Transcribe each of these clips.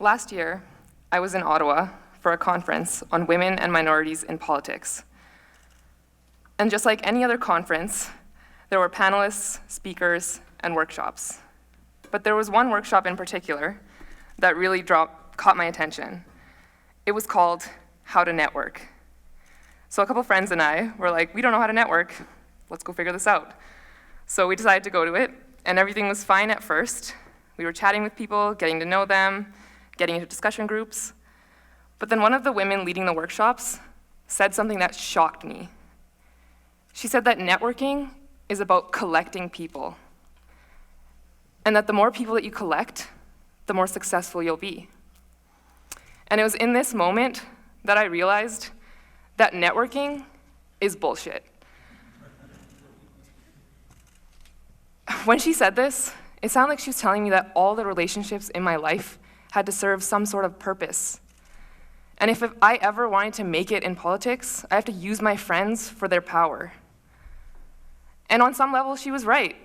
Last year, I was in Ottawa for a conference on women and minorities in politics. And just like any other conference, there were panelists, speakers, and workshops. But there was one workshop in particular that really caught my attention. It was called How to Network. So a couple friends and I were like, we don't know how to network. Let's go figure this out. So we decided to go to it, and everything was fine at first. We were chatting with people, getting to know them, getting into discussion groups. But then one of the women leading the workshops said something that shocked me. She said that networking is about collecting people, and that the more people that you collect, the more successful you'll be. And it was in this moment that I realized that networking is bullshit. When she said this, it sounded like she was telling me that all the relationships in my life had to serve some sort of purpose. And if I ever wanted to make it in politics, I have to use my friends for their power. And on some level, she was right.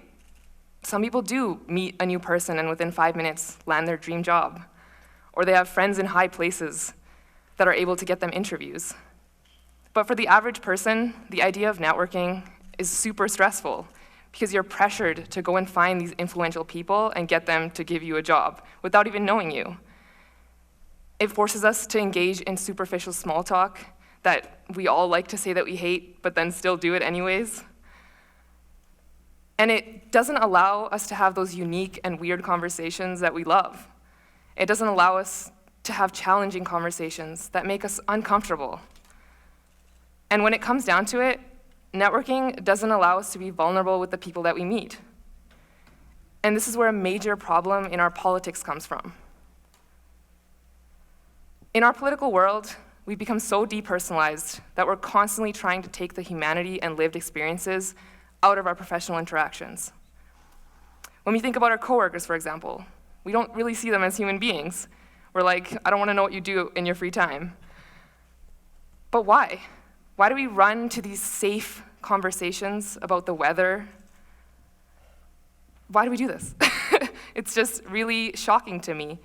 Some people do meet a new person and within 5 minutes land their dream job. Or they have friends in high places that are able to get them interviews. But for the average person, the idea of networking is super stressful because you're pressured to go and find these influential people and get them to give you a job without even knowing you. It forces us to engage in superficial small talk that we all like to say that we hate, but then still do it anyways. And it doesn't allow us to have those unique and weird conversations that we love. It doesn't allow us to have challenging conversations that make us uncomfortable. And when it comes down to it, networking doesn't allow us to be vulnerable with the people that we meet. And this is where a major problem in our politics comes from. In our political world, we've become so depersonalized that we're constantly trying to take the humanity and lived experiences out of our professional interactions. When we think about our coworkers, for example, we don't really see them as human beings. We're like, I don't want to know what you do in your free time. But why? Why do we run to these safe conversations about the weather? Why do we do this? It's just really shocking to me.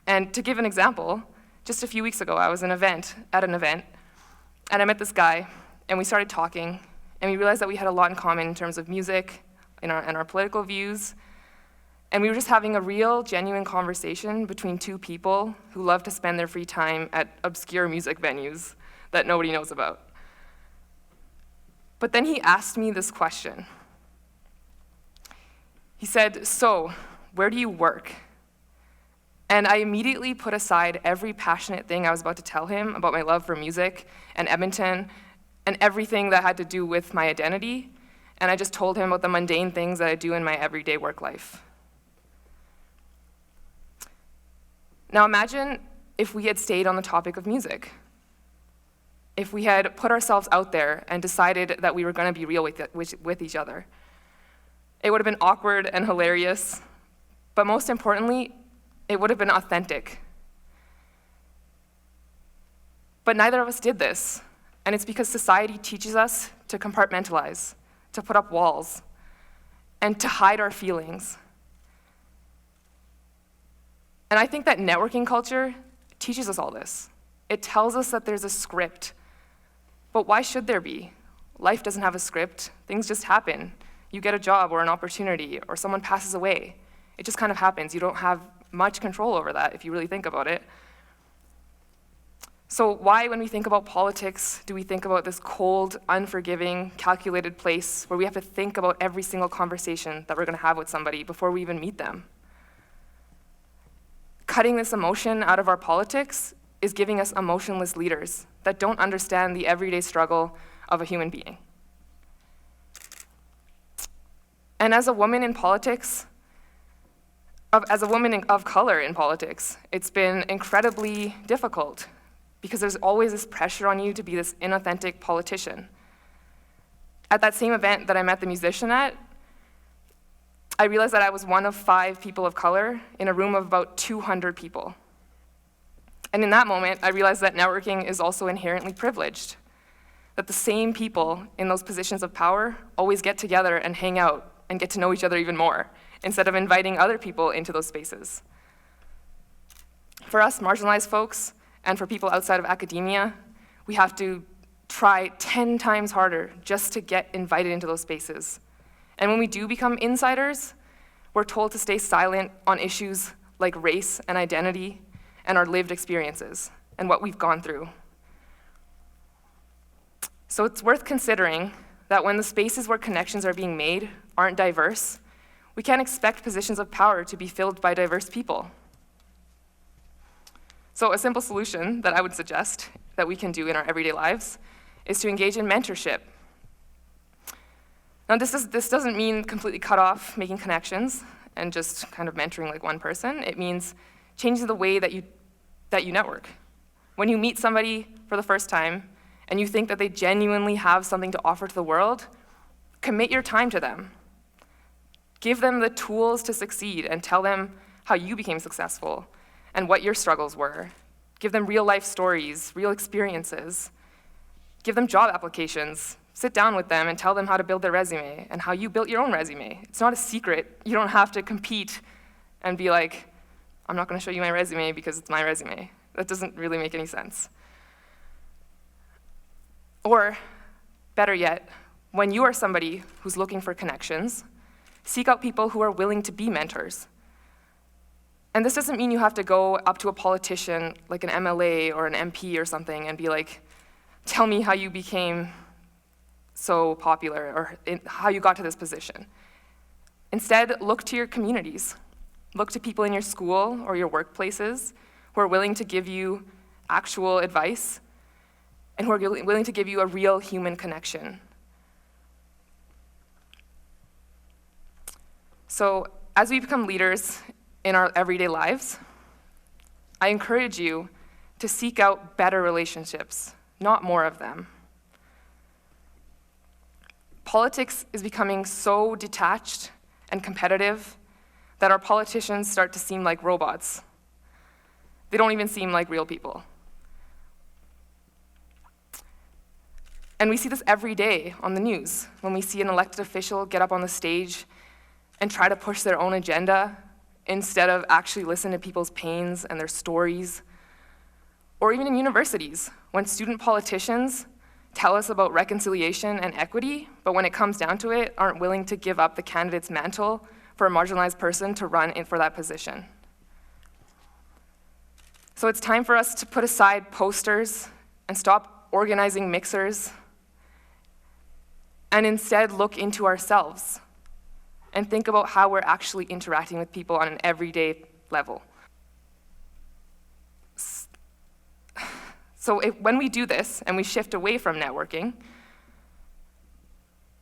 And to give an example, just a few weeks ago, I was at an event, and I met this guy, and we started talking, and we realized that we had a lot in common in terms of music and our political views. And we were just having a real, genuine conversation between two people who love to spend their free time at obscure music venues that nobody knows about. But then he asked me this question. He said, "So, where do you work?" And I immediately put aside every passionate thing I was about to tell him about my love for music and Edmonton and everything that had to do with my identity, and I just told him about the mundane things that I do in my everyday work life. Now imagine if we had stayed on the topic of music. If we had put ourselves out there and decided that we were going to be real with each other. It would have been awkward and hilarious, but most importantly, it would have been authentic. But neither of us did this, and it's because society teaches us to compartmentalize, to put up walls, and to hide our feelings. And I think that networking culture teaches us all this. It tells us that there's a script. But why should there be? Life doesn't have a script. Things just happen. You get a job or an opportunity, or someone passes away. It just kind of happens. You don't have much control over that if you really think about it. So why, when we think about politics, do we think about this cold, unforgiving, calculated place where we have to think about every single conversation that we're going to have with somebody before we even meet them? Cutting this emotion out of our politics is giving us emotionless leaders that don't understand the everyday struggle of a human being. And as a woman in politics, as a woman of color in politics, it's been incredibly difficult because there's always this pressure on you to be this inauthentic politician. At that same event that I met the musician at, I realized that I was one of 5 people of color in a room of about 200 people. And in that moment, I realized that networking is also inherently privileged, that the same people in those positions of power always get together and hang out and get to know each other even more, instead of inviting other people into those spaces. For us marginalized folks, and for people outside of academia, we have to try 10 times harder just to get invited into those spaces. And when we do become insiders, we're told to stay silent on issues like race and identity and our lived experiences and what we've gone through. So it's worth considering that when the spaces where connections are being made aren't diverse, we can't expect positions of power to be filled by diverse people. So a simple solution that I would suggest that we can do in our everyday lives is to engage in mentorship. Now this doesn't mean completely cut off making connections and just kind of mentoring like one person. It means changing the way that you network. When you meet somebody for the first time and you think that they genuinely have something to offer to the world, commit your time to them. Give them the tools to succeed and tell them how you became successful and what your struggles were. Give them real life stories, real experiences. Give them job applications. Sit down with them and tell them how to build their resume and how you built your own resume. It's not a secret. You don't have to compete and be like, I'm not going to show you my resume because it's my resume. That doesn't really make any sense. Or, better yet, when you are somebody who's looking for connections, seek out people who are willing to be mentors. And this doesn't mean you have to go up to a politician like an MLA or an MP or something and be like, tell me how you became so popular or how you got to this position. Instead, look to your communities. Look to people in your school or your workplaces who are willing to give you actual advice and who are willing to give you a real human connection. So as we become leaders in our everyday lives, I encourage you to seek out better relationships, not more of them. Politics is becoming so detached and competitive that our politicians start to seem like robots. They don't even seem like real people. And we see this every day on the news, when we see an elected official get up on the stage and try to push their own agenda instead of actually listen to people's pains and their stories. Or even in universities, when student politicians tell us about reconciliation and equity, but when it comes down to it, aren't willing to give up the candidate's mantle for a marginalized person to run in for that position. So it's time for us to put aside posters and stop organizing mixers and instead look into ourselves and think about how we're actually interacting with people on an everyday level. So when we do this and we shift away from networking,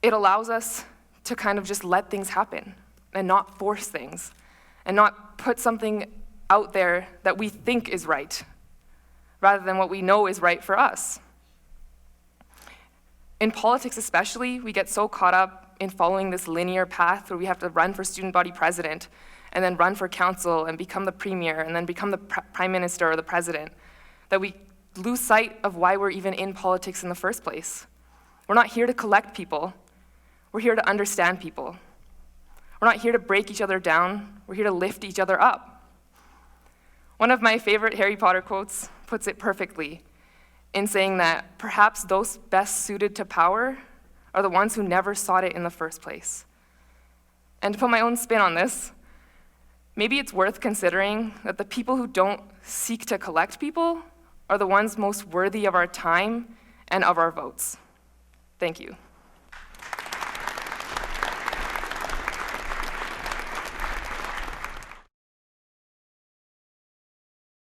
it allows us to kind of just let things happen and not force things and not put something out there that we think is right rather than what we know is right for us. In politics especially, we get so caught up in following this linear path where we have to run for student body president and then run for council and become the premier and then become the prime minister or the president that we lose sight of why we're even in politics in the first place. We're not here to collect people. We're here to understand people. We're not here to break each other down. We're here to lift each other up. One of my favorite Harry Potter quotes puts it perfectly in saying that perhaps those best suited to power are the ones who never sought it in the first place. And to put my own spin on this, maybe it's worth considering that the people who don't seek to collect people are the ones most worthy of our time and of our votes. Thank you.